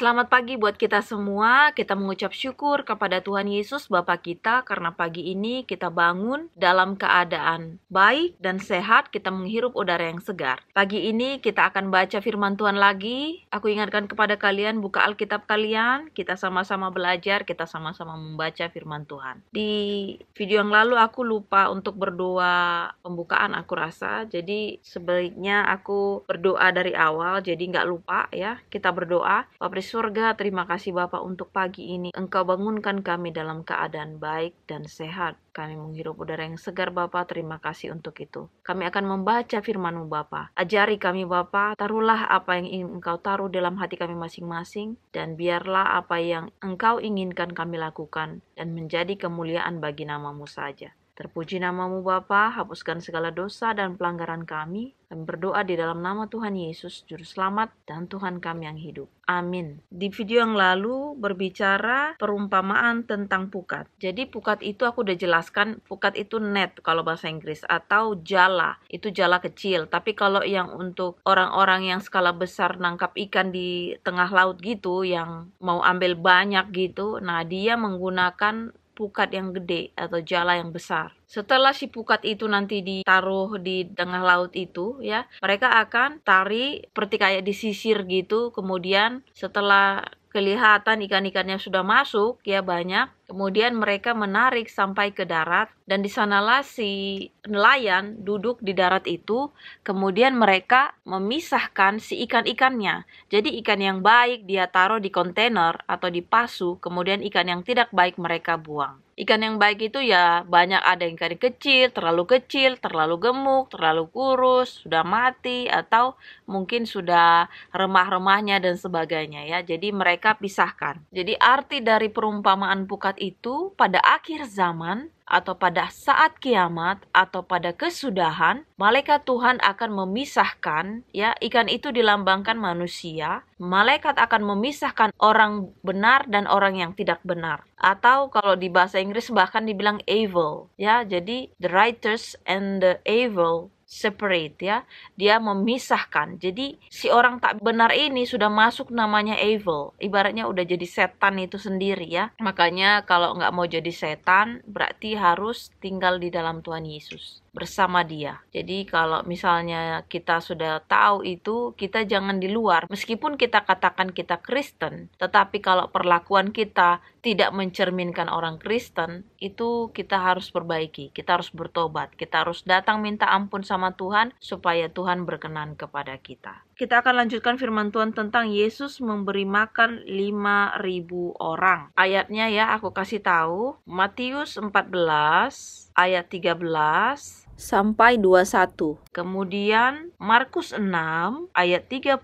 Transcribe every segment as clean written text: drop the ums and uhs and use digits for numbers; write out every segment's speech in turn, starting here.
Selamat pagi buat kita semua. Kita mengucap syukur kepada Tuhan Yesus Bapa kita karena pagi ini kita bangun dalam keadaan baik dan sehat. Kita menghirup udara yang segar. Pagi ini kita akan baca firman Tuhan lagi. Aku ingatkan kepada kalian, buka Alkitab kalian. Kita sama-sama belajar, kita sama-sama membaca firman Tuhan. Di video yang lalu aku lupa untuk berdoa pembukaan, aku rasa. Jadi sebaiknya aku berdoa dari awal, jadi nggak lupa ya. Kita berdoa. Bapa di surga, terima kasih Bapa untuk pagi ini. Engkau bangunkan kami dalam keadaan baik dan sehat. Kami menghirup udara yang segar Bapa, terima kasih untuk itu. Kami akan membaca firman-Mu Bapa. Ajari kami Bapa, taruhlah apa yang ingin Engkau taruh dalam hati kami masing-masing. Dan biarlah apa yang Engkau inginkan kami lakukan dan menjadi kemuliaan bagi nama-Mu saja. Terpuji nama-Mu Bapa, hapuskan segala dosa dan pelanggaran kami. Kami berdoa di dalam nama Tuhan Yesus, Juru Selamat dan Tuhan kami yang hidup. Amin. Di video yang lalu berbicara perumpamaan tentang pukat. Jadi pukat itu aku udah jelaskan, pukat itu net kalau bahasa Inggris, atau jala. Itu jala kecil. Tapi kalau yang untuk orang-orang yang skala besar nangkap ikan di tengah laut gitu, yang mau ambil banyak gitu, nah dia menggunakan pukat yang gede atau jala yang besar. Setelah si pukat itu nanti ditaruh di tengah laut itu ya, mereka akan tarik seperti kayak disisir gitu. Kemudian setelah kelihatan ikan-ikannya sudah masuk ya banyak, kemudian mereka menarik sampai ke darat dan di sanalah si nelayan duduk di darat itu. Kemudian mereka memisahkan si ikan-ikannya. Jadi ikan yang baik dia taruh di kontainer atau di pasu, kemudian ikan yang tidak baik mereka buang. Ikan yang baik itu ya banyak, ada yang ikan kecil, terlalu gemuk, terlalu kurus, sudah mati, atau mungkin sudah remah-remahnya dan sebagainya ya. Jadi mereka pisahkan. Jadi arti dari perumpamaan pukat itu pada akhir zaman atau pada saat kiamat atau pada kesudahan, malaikat Tuhan akan memisahkan ya, ikan itu dilambangkan manusia. Malaikat akan memisahkan orang benar dan orang yang tidak benar. Atau kalau di bahasa Inggris bahkan dibilang evil ya. Jadi the righteous and the evil separate ya, dia memisahkan. Jadi si orang tak benar ini sudah masuk namanya evil, ibaratnya udah jadi setan itu sendiri ya. Makanya kalau nggak mau jadi setan berarti harus tinggal di dalam Tuhan Yesus bersama dia. Jadi kalau misalnya kita sudah tahu itu, kita jangan di luar. Meskipun kita katakan kita Kristen, tetapi kalau perlakuan kita tidak mencerminkan orang Kristen, itu kita harus perbaiki. Kita harus bertobat. Kita harus datang minta ampun sama Tuhan supaya Tuhan berkenan kepada kita. Kita akan lanjutkan firman Tuhan tentang Yesus memberi makan 5.000 orang. Ayatnya ya aku kasih tahu, Matius 14 ayat 13 sampai 21. Kemudian Markus 6 ayat 30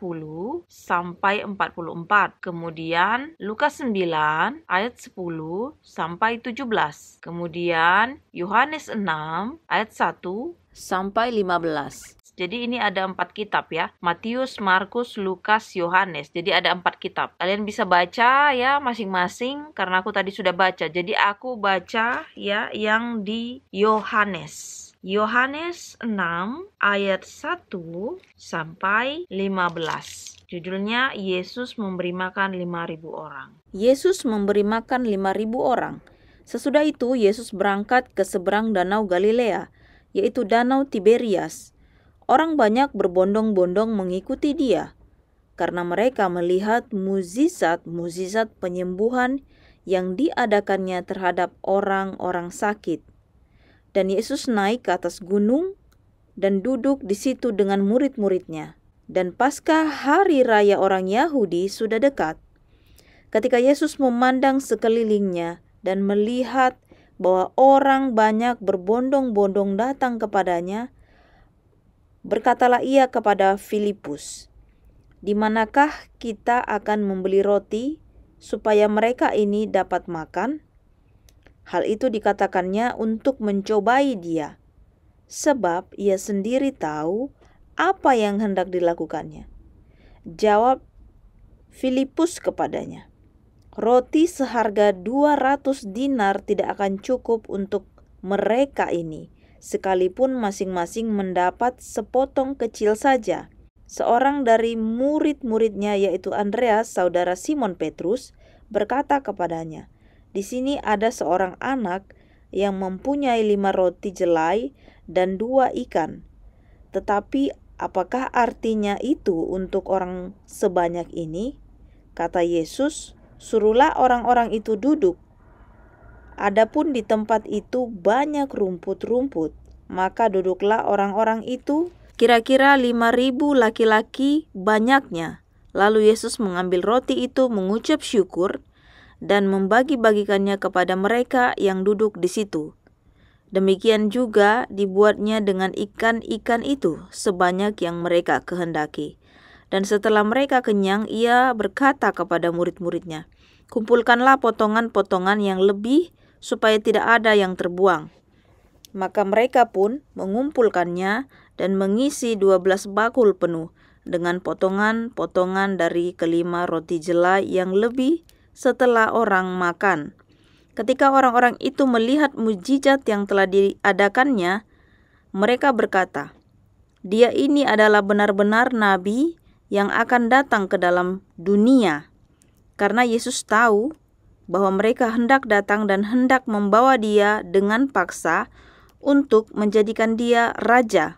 sampai 44. Kemudian Lukas 9 ayat 10 sampai 17. Kemudian Yohanes 6 ayat 1 sampai 15. Jadi ini ada 4 kitab ya. Matius, Markus, Lukas, Yohanes. Jadi ada 4 kitab. Kalian bisa baca ya masing-masing karena aku tadi sudah baca. Jadi aku baca ya yang di Yohanes. Yohanes 6 ayat 1 sampai 15. Judulnya Yesus memberi makan 5.000 orang. Yesus memberi makan 5.000 orang. Sesudah itu Yesus berangkat ke seberang danau Galilea, yaitu danau Tiberias. Orang banyak berbondong-bondong mengikuti dia, karena mereka melihat mukjizat-mukjizat penyembuhan yang diadakannya terhadap orang-orang sakit. Dan Yesus naik ke atas gunung dan duduk di situ dengan murid-muridnya. Dan Paskah hari raya orang Yahudi sudah dekat. Ketika Yesus memandang sekelilingnya dan melihat bahwa orang banyak berbondong-bondong datang kepadanya, berkatalah ia kepada Filipus, "Di manakah kita akan membeli roti supaya mereka ini dapat makan?" Hal itu dikatakannya untuk mencobai dia, sebab ia sendiri tahu apa yang hendak dilakukannya. Jawab Filipus kepadanya, "Roti seharga 200 dinar tidak akan cukup untuk mereka ini, sekalipun masing-masing mendapat sepotong kecil saja." seorang dari murid-muridnya yaitu Andreas, saudara Simon Petrus, berkata kepadanya, "Di sini ada seorang anak yang mempunyai 5 roti jelai dan 2 ikan. Tetapi apakah artinya itu untuk orang sebanyak ini?" Kata Yesus, "Suruhlah orang-orang itu duduk." Adapun di tempat itu banyak rumput-rumput, maka duduklah orang-orang itu, kira-kira 5.000 laki-laki banyaknya. Lalu Yesus mengambil roti itu, mengucap syukur, dan membagi-bagikannya kepada mereka yang duduk di situ. Demikian juga dibuatnya dengan ikan-ikan itu, sebanyak yang mereka kehendaki. Dan setelah mereka kenyang, ia berkata kepada murid-muridnya, "Kumpulkanlah potongan-potongan yang lebih, supaya tidak ada yang terbuang." Maka mereka pun mengumpulkannya dan mengisi 12 bakul penuh dengan potongan-potongan dari kelima roti jelai yang lebih setelah orang makan. Ketika orang-orang itu melihat mujizat yang telah diadakannya, mereka berkata, "Dia ini adalah benar-benar nabi yang akan datang ke dalam dunia." Karena Yesus tahu bahwa mereka hendak datang dan hendak membawa dia dengan paksa untuk menjadikan dia raja.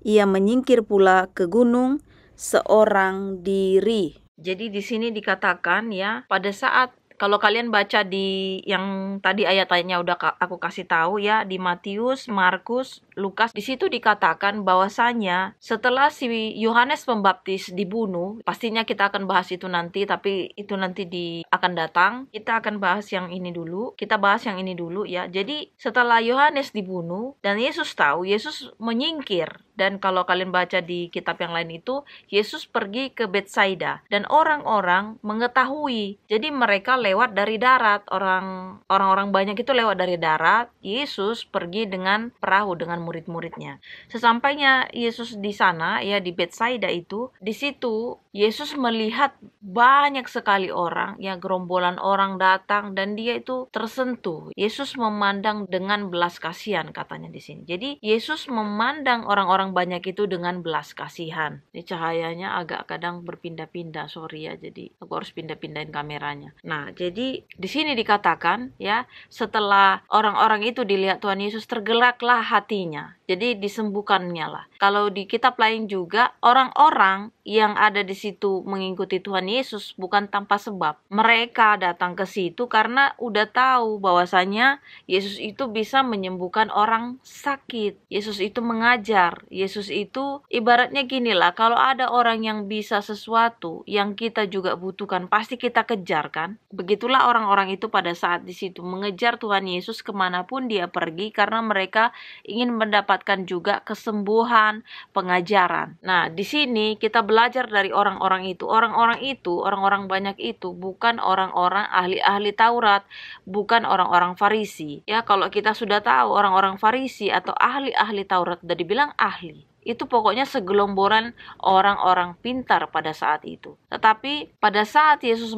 Ia menyingkir pula ke gunung seorang diri. Jadi di sini dikatakan ya, pada saat kalau kalian baca di yang tadi ayat-ayatnya udah aku kasih tahu ya, di Matius, Markus, Lukas, di situ dikatakan bahwasanya setelah si Yohanes Pembaptis dibunuh, pastinya kita akan bahas itu nanti, tapi itu nanti akan datang. Kita akan bahas yang ini dulu. Kita bahas yang ini dulu ya. Jadi setelah Yohanes dibunuh dan Yesus tahu, Yesus menyingkir. Dan kalau kalian baca di kitab yang lain itu, Yesus pergi ke Betsaida dan orang-orang mengetahui. Jadi mereka lewat dari darat, orang-orang banyak itu lewat dari darat. Yesus pergi dengan perahu dengan murid-muridnya. Sesampainya Yesus di sana ya, di Betsaida itu, di situ Yesus melihat banyak sekali orang, ya, gerombolan orang datang dan dia itu tersentuh. Yesus memandang dengan belas kasihan katanya di sini. Jadi Yesus memandang orang-orang banyak itu dengan belas kasihan. Ini cahayanya agak kadang berpindah-pindah, sorry ya, jadi aku harus pindah-pindahin kameranya. Nah, jadi di sini dikatakan ya, setelah orang-orang itu dilihat Tuhan Yesus, tergeraklah hatinya. Jadi disembuhkannya lah. Kalau di kitab lain juga, orang-orang yang ada di situ mengikuti Tuhan Yesus bukan tanpa sebab. Mereka datang ke situ karena udah tahu bahwasanya Yesus itu bisa menyembuhkan orang sakit. Yesus itu mengajar. Yesus itu ibaratnya gini lah, kalau ada orang yang bisa sesuatu yang kita juga butuhkan, pasti kita kejar kan. Begitulah orang-orang itu pada saat di situ mengejar Tuhan Yesus kemanapun dia pergi, karena mereka ingin mendapatkan juga kesembuhan, pengajaran. Nah, di sini kita belajar dari orang-orang itu. Orang-orang banyak itu bukan orang-orang ahli-ahli Taurat, bukan orang-orang Farisi. Ya, kalau kita sudah tahu orang-orang Farisi atau ahli-ahli Taurat udah dibilang ahli, itu pokoknya segelomboran orang-orang pintar pada saat itu. Tetapi pada saat Yesus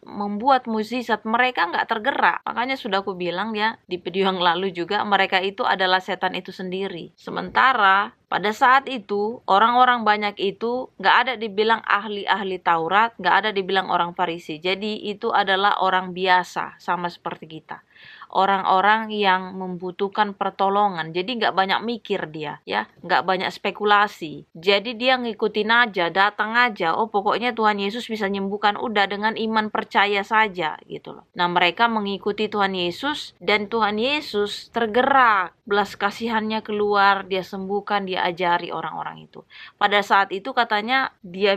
membuat mukjizat, mereka nggak tergerak. Makanya sudah aku bilang ya di video yang lalu juga, mereka itu adalah setan itu sendiri. Sementara pada saat itu orang-orang banyak itu nggak ada dibilang ahli-ahli Taurat, nggak ada dibilang orang Farisi. Jadi itu adalah orang biasa, sama seperti kita. Orang-orang yang membutuhkan pertolongan. Jadi nggak banyak mikir dia, ya, nggak banyak spekulasi. Jadi dia ngikutin aja, datang aja. Oh, pokoknya Tuhan Yesus bisa menyembuhkan, udah dengan iman percaya saja gitu loh. Nah, mereka mengikuti Tuhan Yesus dan Tuhan Yesus tergerak, belas kasihannya keluar, dia sembuhkan, dia ajari orang-orang itu. Pada saat itu katanya di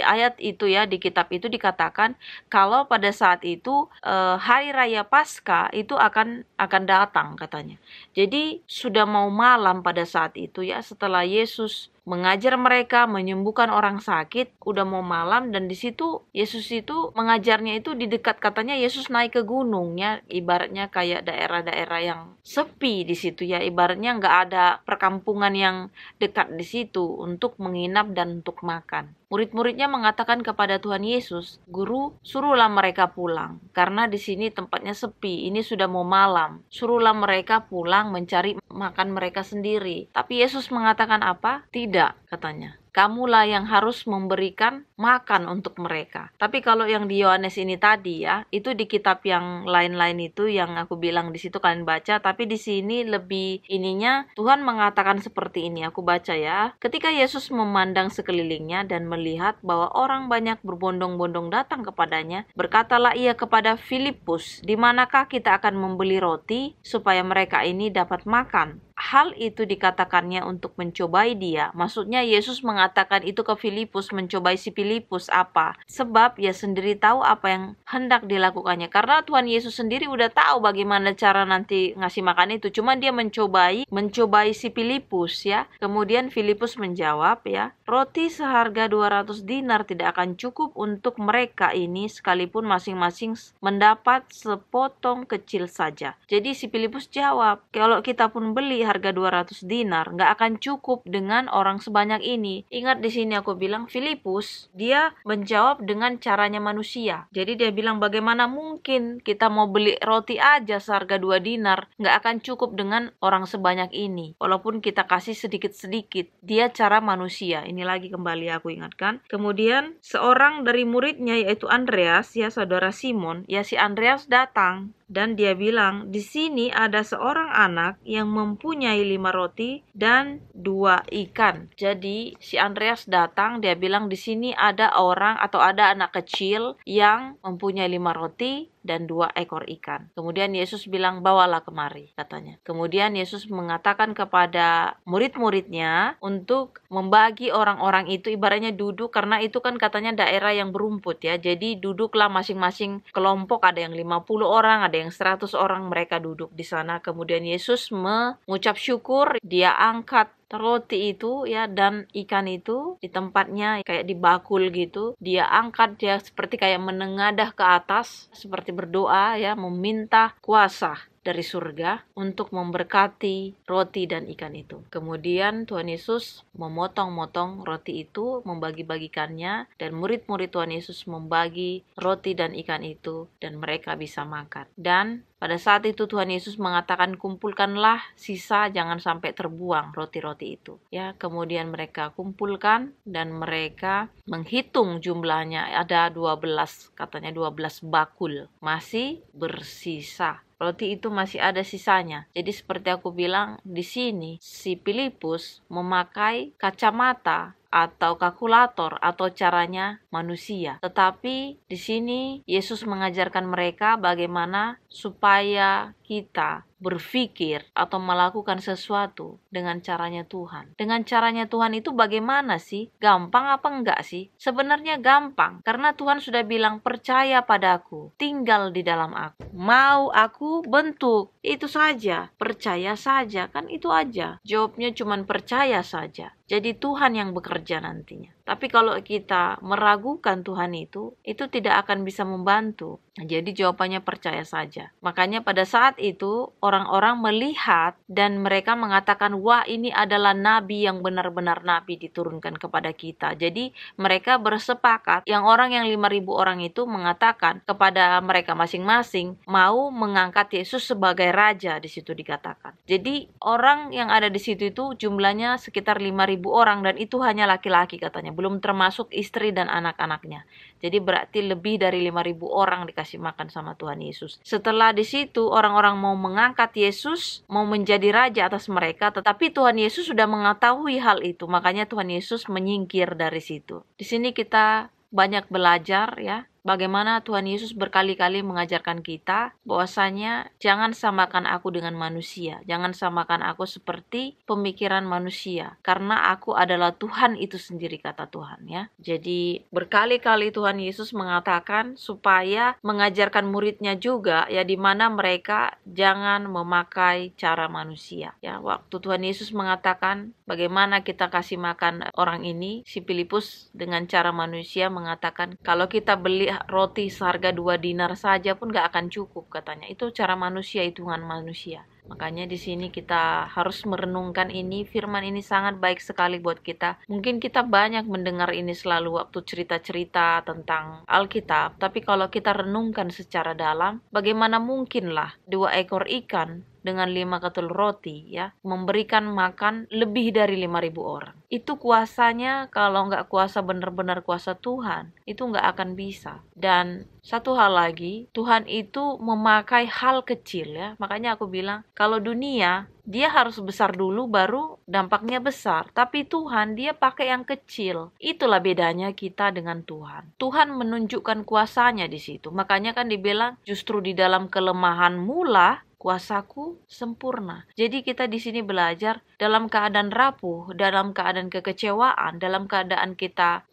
ayat itu ya, di kitab itu dikatakan kalau pada saat itu hari raya Paskah itu akan datang katanya. Jadi sudah mau malam pada saat itu ya, setelah Yesus mengajar mereka, menyembuhkan orang sakit, udah mau malam, dan di situ Yesus itu mengajarnya itu di dekat, katanya Yesus naik ke gunungnya, ibaratnya kayak daerah-daerah yang sepi di situ ya, ibaratnya nggak ada perkampungan yang dekat di situ untuk menginap dan untuk makan. Murid-muridnya mengatakan kepada Tuhan Yesus, "Guru, suruhlah mereka pulang, karena di sini tempatnya sepi, ini sudah mau malam. Suruhlah mereka pulang mencari makan mereka sendiri." Tapi Yesus mengatakan apa? Tidak, katanya. kamulah yang harus memberikan makan untuk mereka. Tapi kalau yang di Yohanes ini tadi ya, itu di kitab yang lain-lain itu yang aku bilang di situ kalian baca, tapi di sini lebih ininya Tuhan mengatakan seperti ini, aku baca ya. Ketika Yesus memandang sekelilingnya dan melihat bahwa orang banyak berbondong-bondong datang kepadanya, berkatalah ia kepada Filipus, "Di manakah kita akan membeli roti supaya mereka ini dapat makan?" Hal itu dikatakannya untuk mencobai dia. Maksudnya Yesus mengatakan itu ke Filipus, mencobai si Filipus apa? Sebab ia sendiri tahu apa yang hendak dilakukannya. Karena Tuhan Yesus sendiri udah tahu bagaimana cara nanti ngasih makan itu. Cuma dia mencobai si Filipus ya. Kemudian Filipus menjawab ya, "Roti seharga 200 dinar tidak akan cukup untuk mereka ini sekalipun masing-masing mendapat sepotong kecil saja." Jadi si Filipus jawab, kalau kita pun beli harga 200 dinar, nggak akan cukup dengan orang sebanyak ini. Ingat di sini aku bilang Filipus, dia menjawab dengan caranya manusia. Jadi dia bilang bagaimana mungkin kita mau beli roti aja seharga 2 dinar, nggak akan cukup dengan orang sebanyak ini. Walaupun kita kasih sedikit-sedikit, dia cara manusia. Ini lagi kembali aku ingatkan. Kemudian seorang dari muridnya yaitu Andreas, ya saudara Simon, ya si Andreas datang. Dan dia bilang, di sini ada seorang anak yang mempunyai 5 roti dan 2 ikan. Jadi si Andreas datang, dia bilang di sini ada orang atau ada anak kecil yang mempunyai 5 roti dan 2 ekor ikan. Kemudian Yesus bilang, bawalah kemari, katanya. Kemudian Yesus mengatakan kepada murid-muridnya untuk membagi orang-orang itu, ibaratnya duduk, karena itu kan katanya daerah yang berumput ya. Jadi duduklah masing-masing kelompok, ada yang 50 orang, ada yang 100 orang, mereka duduk di sana. Kemudian Yesus mengucap syukur, dia angkat roti itu ya dan ikan itu di tempatnya kayak di bakul gitu, dia angkat, dia seperti kayak menengadah ke atas seperti berdoa ya, meminta kuasa dari surga untuk memberkati roti dan ikan itu. Kemudian Tuhan Yesus memotong-motong roti itu, membagi-bagikannya, dan murid-murid Tuhan Yesus membagi roti dan ikan itu dan mereka bisa makan. Dan pada saat itu Tuhan Yesus mengatakan, kumpulkanlah sisa, jangan sampai terbuang roti-roti itu. Ya, kemudian mereka kumpulkan dan mereka menghitung jumlahnya, ada 12, katanya 12 bakul masih bersisa. Roti itu masih ada sisanya. Jadi seperti aku bilang di sini, si Filipus memakai kacamata atau kalkulator atau caranya manusia. Tetapi di sini Yesus mengajarkan mereka bagaimana supaya kita berpikir atau melakukan sesuatu dengan caranya Tuhan. Dengan caranya Tuhan itu bagaimana sih? Gampang apa enggak sih? Sebenarnya gampang, karena Tuhan sudah bilang, percaya padaku, tinggal di dalam aku. Mau aku bentuk, itu saja. Percaya saja, kan itu aja. Jawabnya cuma percaya saja. Jadi Tuhan yang bekerja nantinya. Tapi kalau kita meragukan Tuhan itu tidak akan bisa membantu. Jadi jawabannya percaya saja. Makanya pada saat itu orang-orang melihat dan mereka mengatakan, wah ini adalah nabi yang benar-benar nabi diturunkan kepada kita. Jadi mereka bersepakat, yang 5.000 orang itu mengatakan kepada mereka masing-masing mau mengangkat Yesus sebagai raja, di situ dikatakan. Jadi orang yang ada di situ itu jumlahnya sekitar 5.000 orang dan itu hanya laki-laki katanya, belum termasuk istri dan anak-anaknya. Jadi berarti lebih dari 5.000 orang dikasih makan sama Tuhan Yesus. Setelah di situ orang-orang mau mengangkat Yesus, mau menjadi raja atas mereka, tetapi Tuhan Yesus sudah mengetahui hal itu, makanya Tuhan Yesus menyingkir dari situ. Di sini kita banyak belajar ya, bagaimana Tuhan Yesus berkali-kali mengajarkan kita bahwasanya jangan samakan aku dengan manusia, jangan samakan aku seperti pemikiran manusia, karena aku adalah Tuhan itu sendiri, kata Tuhan ya. Jadi berkali-kali Tuhan Yesus mengatakan supaya mengajarkan muridnya juga ya, di mana mereka jangan memakai cara manusia ya. Waktu Tuhan Yesus mengatakan bagaimana kita kasih makan orang ini, si Filipus dengan cara manusia mengatakan, kalau kita beli roti seharga 2 dinar saja pun gak akan cukup, katanya. Itu cara manusia, hitungan manusia. Makanya di sini kita harus merenungkan ini. Firman ini sangat baik sekali buat kita. Mungkin kita banyak mendengar ini selalu waktu cerita-cerita tentang Alkitab, tapi kalau kita renungkan secara dalam, bagaimana mungkinlah 2 ekor ikan dengan 5 ketul roti ya, memberikan makan lebih dari 5.000 orang. Itu kuasanya, kalau nggak kuasa benar-benar kuasa Tuhan, itu nggak akan bisa. Dan satu hal lagi, Tuhan itu memakai hal kecil ya. Makanya aku bilang, kalau dunia dia harus besar dulu baru dampaknya besar. Tapi Tuhan dia pakai yang kecil. Itulah bedanya kita dengan Tuhan. Tuhan menunjukkan kuasanya di situ. Makanya kan dibilang justru di dalam kelemahanmu lah kuasaku sempurna. Jadi kita di sini belajar dalam keadaan rapuh, dalam keadaan kekecewaan, dalam keadaan kita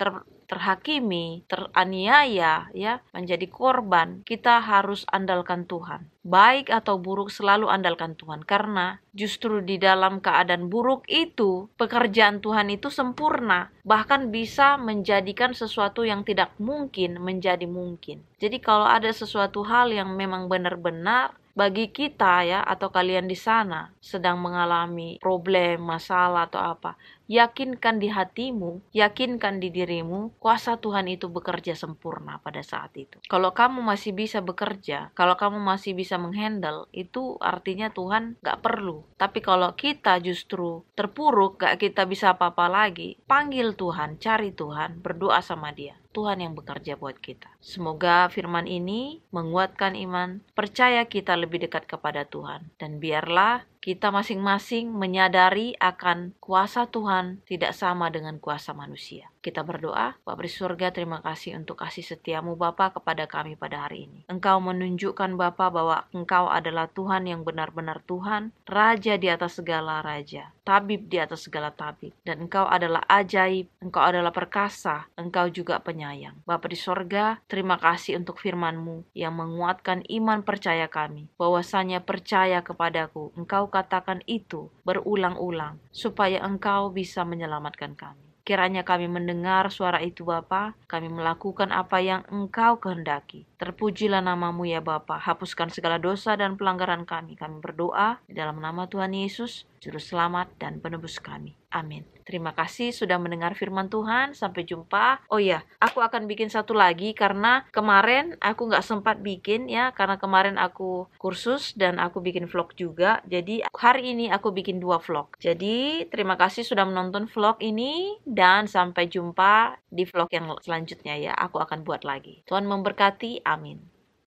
terhakimi, teraniaya, ya, menjadi korban, kita harus andalkan Tuhan. Baik atau buruk selalu andalkan Tuhan, karena justru di dalam keadaan buruk itu pekerjaan Tuhan itu sempurna, bahkan bisa menjadikan sesuatu yang tidak mungkin menjadi mungkin. Jadi kalau ada sesuatu hal yang memang benar-benar bagi kita ya, atau kalian di sana sedang mengalami problem, masalah atau apa, yakinkan di hatimu, yakinkan di dirimu, kuasa Tuhan itu bekerja sempurna pada saat itu. Kalau kamu masih bisa bekerja, kalau kamu masih bisa menghandle, itu artinya Tuhan gak perlu. Tapi kalau kita justru terpuruk, gak kita bisa apa-apa lagi, panggil Tuhan, cari Tuhan, berdoa sama Dia. Tuhan yang bekerja buat kita. Semoga firman ini menguatkan iman, percaya kita lebih dekat kepada Tuhan. Dan biarlah kita masing-masing menyadari akan kuasa Tuhan tidak sama dengan kuasa manusia. Kita berdoa. Bapa di surga, terima kasih untuk kasih setiamu Bapa kepada kami pada hari ini. Engkau menunjukkan Bapa bahwa Engkau adalah Tuhan yang benar-benar Tuhan, Raja di atas segala raja, Tabib di atas segala tabib. Dan Engkau adalah ajaib, Engkau adalah perkasa, Engkau juga penyayang. Bapa di surga, terima kasih untuk firman-Mu yang menguatkan iman percaya kami, bahwasanya percaya kepadaku, Engkau katakan itu berulang-ulang, supaya Engkau bisa menyelamatkan kami. Kiranya kami mendengar suara itu Bapa, kami melakukan apa yang Engkau kehendaki. Terpujilah nama-Mu ya Bapa, hapuskan segala dosa dan pelanggaran kami. Kami berdoa di dalam nama Tuhan Yesus, Juru Selamat dan Penebus kami. Amin. Terima kasih sudah mendengar firman Tuhan. Sampai jumpa. Oh ya, aku akan bikin satu lagi karena kemarin aku nggak sempat bikin ya, karena kemarin aku kursus dan aku bikin vlog juga. Jadi hari ini aku bikin 2 vlog. Jadi terima kasih sudah menonton vlog ini dan sampai jumpa di vlog yang selanjutnya ya. Aku akan buat lagi. Tuhan memberkati. Amin.